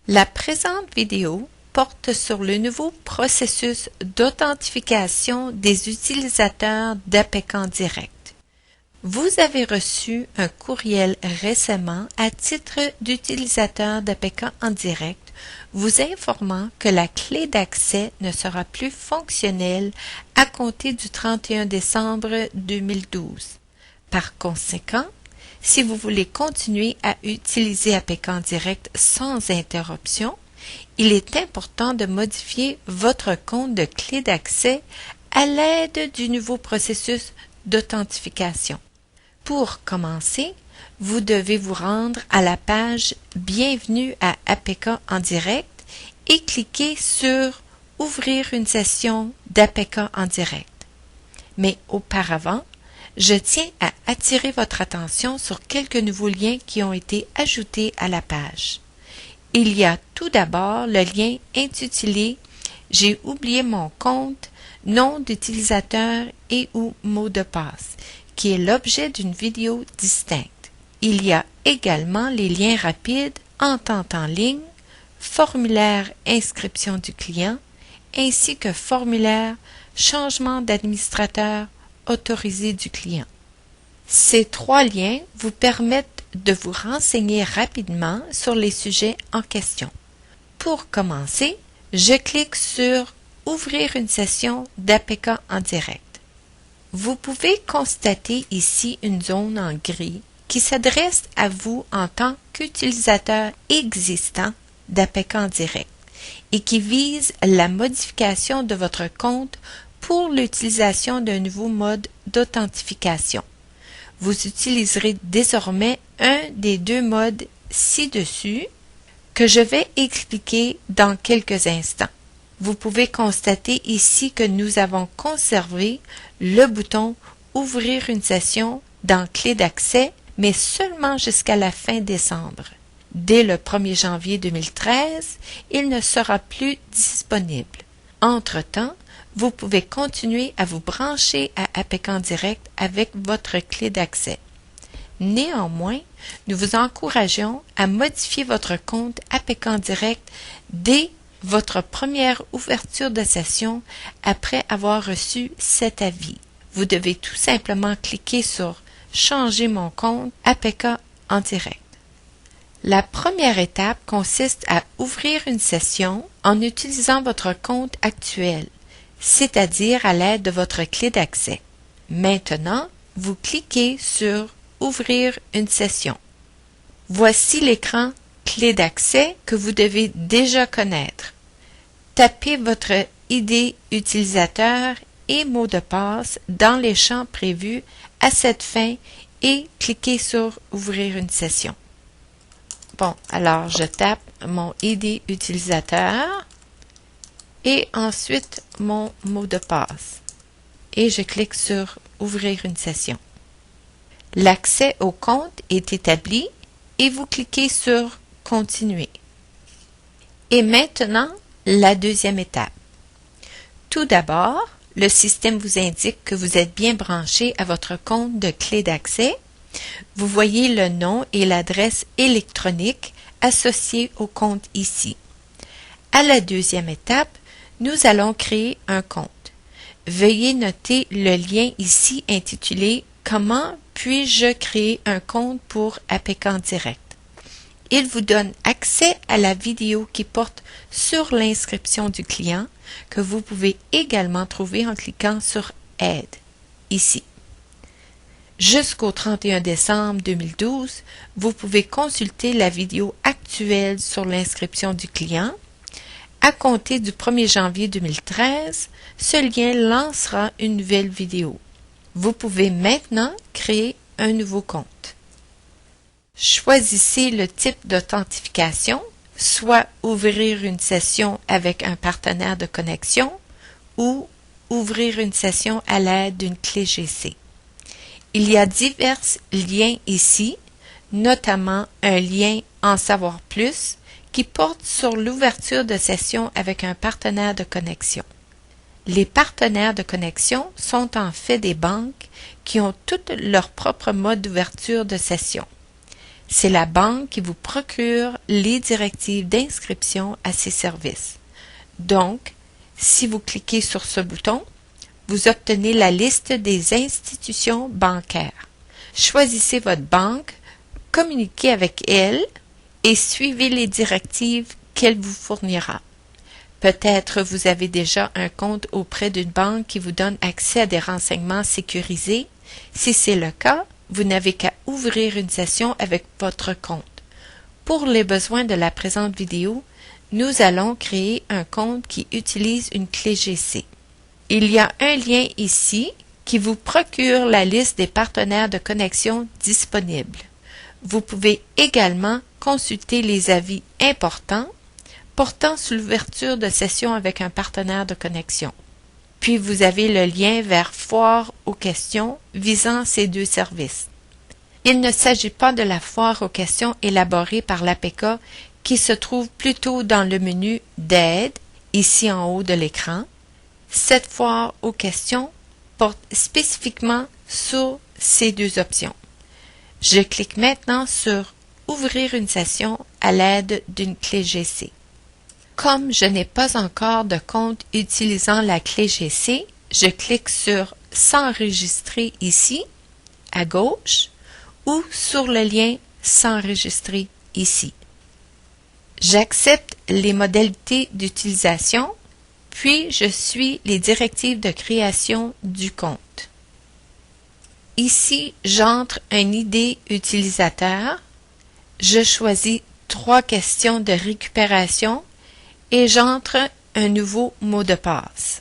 La présente vidéo porte sur le nouveau processus d'authentification des utilisateurs d'APK en direct. Vous avez reçu un courriel récemment à titre d'utilisateur d'APK en direct vous informant que la clé d'accès ne sera plus fonctionnelle à compter du 31 décembre 2012. Par conséquent, si vous voulez continuer à utiliser APK en direct sans interruption, il est important de modifier votre compte de clé d'accès à l'aide du nouveau processus d'authentification. Pour commencer, vous devez vous rendre à la page Bienvenue à APK en direct et cliquer sur Ouvrir une session d'APK en direct. Mais auparavant, je tiens à attirer votre attention sur quelques nouveaux liens qui ont été ajoutés à la page. Il y a tout d'abord le lien intitulé « J'ai oublié mon compte, nom d'utilisateur et ou mot de passe » qui est l'objet d'une vidéo distincte. Il y a également les liens rapides « Entente en ligne », formulaire inscription du client, ainsi que formulaire changement d'administrateur autorisé du client. Ces trois liens vous permettent de vous renseigner rapidement sur les sujets en question. Pour commencer, je clique sur « Ouvrir une session d'APK en direct ». Vous pouvez constater ici une zone en gris qui s'adresse à vous en tant qu'utilisateur existant d'APK en direct et qui vise la modification de votre compte pour l'utilisation d'un nouveau mode d'authentification. Vous utiliserez désormais un des deux modes ci-dessus que je vais expliquer dans quelques instants. Vous pouvez constater ici que nous avons conservé le bouton « Ouvrir une session » dans Clé d'accès, mais seulement jusqu'à la fin décembre. Dès le 1er janvier 2013, il ne sera plus disponible. Entre-temps, vous pouvez continuer à vous brancher à APK en direct avec votre clé d'accès. Néanmoins, nous vous encourageons à modifier votre compte APK en direct dès votre première ouverture de session après avoir reçu cet avis. Vous devez tout simplement cliquer sur « Changer mon compte APK en direct ». La première étape consiste à ouvrir une session en utilisant votre compte actuel, c'est-à-dire à l'aide de votre clé d'accès. Maintenant, vous cliquez sur « Ouvrir une session ». Voici l'écran Clé d'accès que vous devez déjà connaître. Tapez votre ID utilisateur et mot de passe dans les champs prévus à cette fin et cliquez sur « Ouvrir une session ». Bon, alors je tape mon ID utilisateur et ensuite mon mot de passe et je clique sur « Ouvrir une session ». L'accès au compte est établi et vous cliquez sur « Continuer ». Et maintenant, la deuxième étape. Tout d'abord, le système vous indique que vous êtes bien branché à votre compte de clé d'accès. Vous voyez le nom et l'adresse électronique associés au compte ici. À la deuxième étape, nous allons créer un compte. Veuillez noter le lien ici intitulé « Comment puis-je créer un compte pour APK en direct ?» Il vous donne accès à la vidéo qui porte sur l'inscription du client que vous pouvez également trouver en cliquant sur « Aide » ici. Jusqu'au 31 décembre 2012, vous pouvez consulter la vidéo actuelle sur l'inscription du client. À compter du 1er janvier 2013, ce lien lancera une nouvelle vidéo. Vous pouvez maintenant créer un nouveau compte. Choisissez le type d'authentification, soit ouvrir une session avec un partenaire de connexion ou ouvrir une session à l'aide d'une clé GC. Il y a divers liens ici, notamment un lien En savoir plus qui porte sur l'ouverture de session avec un partenaire de connexion. Les partenaires de connexion sont en fait des banques qui ont toutes leur propre mode d'ouverture de session. C'est la banque qui vous procure les directives d'inscription à ses services. Donc, si vous cliquez sur ce bouton, vous obtenez la liste des institutions bancaires. Choisissez votre banque, communiquez avec elle et suivez les directives qu'elle vous fournira. Peut-être vous avez déjà un compte auprès d'une banque qui vous donne accès à des renseignements sécurisés. Si c'est le cas, vous n'avez qu'à ouvrir une session avec votre compte. Pour les besoins de la présente vidéo, nous allons créer un compte qui utilise une clé GC. Il y a un lien ici qui vous procure la liste des partenaires de connexion disponibles. Vous pouvez également consulter les avis importants portant sur l'ouverture de session avec un partenaire de connexion. Puis vous avez le lien vers foire aux questions visant ces deux services. Il ne s'agit pas de la foire aux questions élaborée par l'APK qui se trouve plutôt dans le menu d'aide, ici en haut de l'écran. Cette foire aux questions porte spécifiquement sur ces deux options. Je clique maintenant sur « Ouvrir une session à l'aide d'une clé GC ». Comme je n'ai pas encore de compte utilisant la clé GC, je clique sur « S'enregistrer » ici, à gauche, ou sur le lien « S'enregistrer » ici. J'accepte les modalités d'utilisation, puis je suis les directives de création du compte. Ici, j'entre un ID utilisateur, je choisis 3 questions de récupération et j'entre un nouveau mot de passe.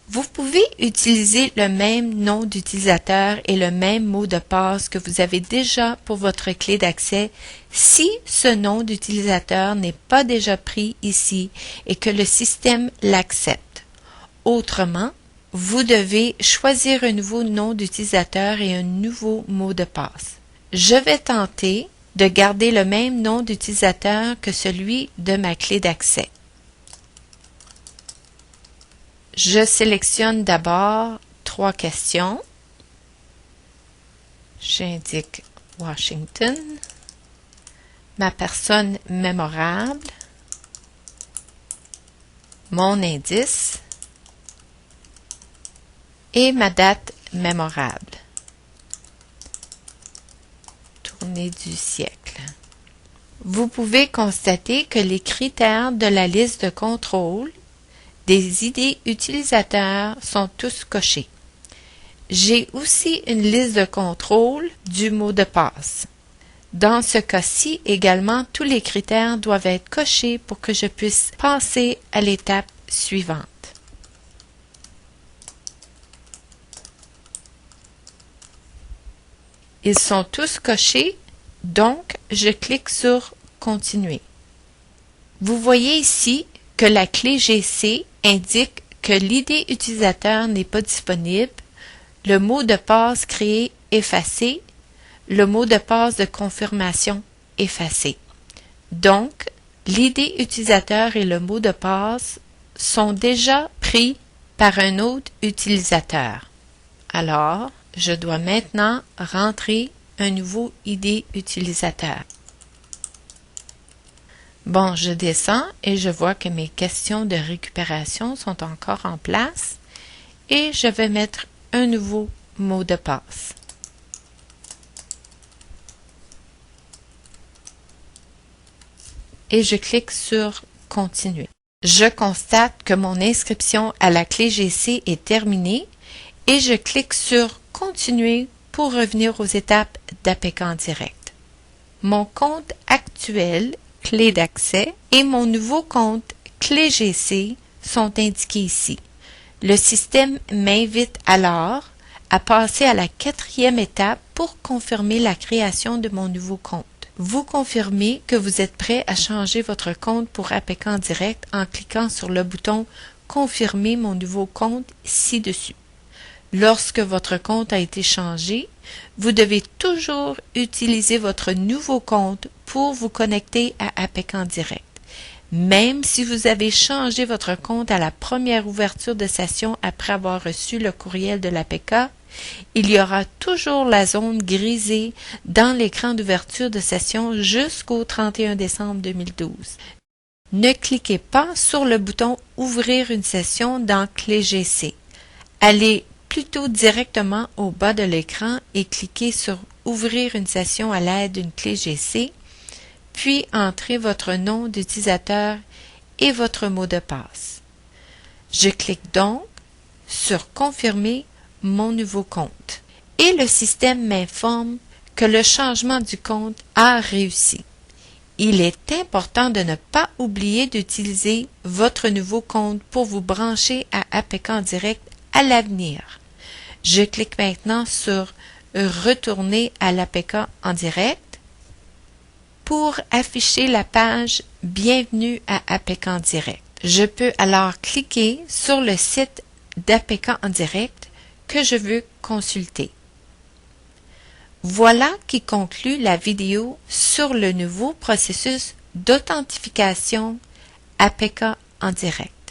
Vous pouvez utiliser le même nom d'utilisateur et le même mot de passe que vous avez déjà pour votre clé d'accès si ce nom d'utilisateur n'est pas déjà pris ici et que le système l'accepte. Autrement, vous devez choisir un nouveau nom d'utilisateur et un nouveau mot de passe. Je vais tenter de garder le même nom d'utilisateur que celui de ma clé d'accès. Je sélectionne d'abord 3 questions. J'indique Washington, ma personne mémorable, mon indice et ma date mémorable. Tournée du siècle. Vous pouvez constater que les critères de la liste de contrôle des ID utilisateurs sont tous cochés. J'ai aussi une liste de contrôle du mot de passe. Dans ce cas-ci, également, tous les critères doivent être cochés pour que je puisse passer à l'étape suivante. Ils sont tous cochés, donc je clique sur « Continuer ». Vous voyez ici que la clé GC indique que l'ID utilisateur n'est pas disponible, le mot de passe créé effacé, le mot de passe de confirmation effacé. Donc, l'ID utilisateur et le mot de passe sont déjà pris par un autre utilisateur. Alors, je dois maintenant rentrer un nouveau ID utilisateur. Bon, je descends et je vois que mes questions de récupération sont encore en place et je vais mettre un nouveau mot de passe. Et je clique sur « Continuer ». Je constate que mon inscription à la clé GC est terminée et je clique sur « Continuer » pour revenir aux étapes d'APK en direct. Mon compte actuel clé d'accès et mon nouveau compte clé GC sont indiqués ici. Le système m'invite alors à passer à la 4e étape pour confirmer la création de mon nouveau compte. Vous confirmez que vous êtes prêt à changer votre compte pour APK en direct en cliquant sur le bouton « Confirmer mon nouveau compte » ci-dessus. Lorsque votre compte a été changé, vous devez toujours utiliser votre nouveau compte pour vous connecter à APK en direct. Même si vous avez changé votre compte à la première ouverture de session après avoir reçu le courriel de l'APK, il y aura toujours la zone grisée dans l'écran d'ouverture de session jusqu'au 31 décembre 2012. Ne cliquez pas sur le bouton « Ouvrir une session » dans Clé GC. Allez plutôt directement au bas de l'écran et cliquez sur « Ouvrir une session à l'aide d'une clé GC », puis entrez votre nom d'utilisateur et votre mot de passe. Je clique donc sur « Confirmer mon nouveau compte » et le système m'informe que le changement du compte a réussi. Il est important de ne pas oublier d'utiliser votre nouveau compte pour vous brancher à APK en direct à l'avenir. Je clique maintenant sur « Retourner à l'APK en direct » pour afficher la page « Bienvenue à APK en direct ». Je peux alors cliquer sur le site d'APK en direct que je veux consulter. Voilà qui conclut la vidéo sur le nouveau processus d'authentification APK en direct.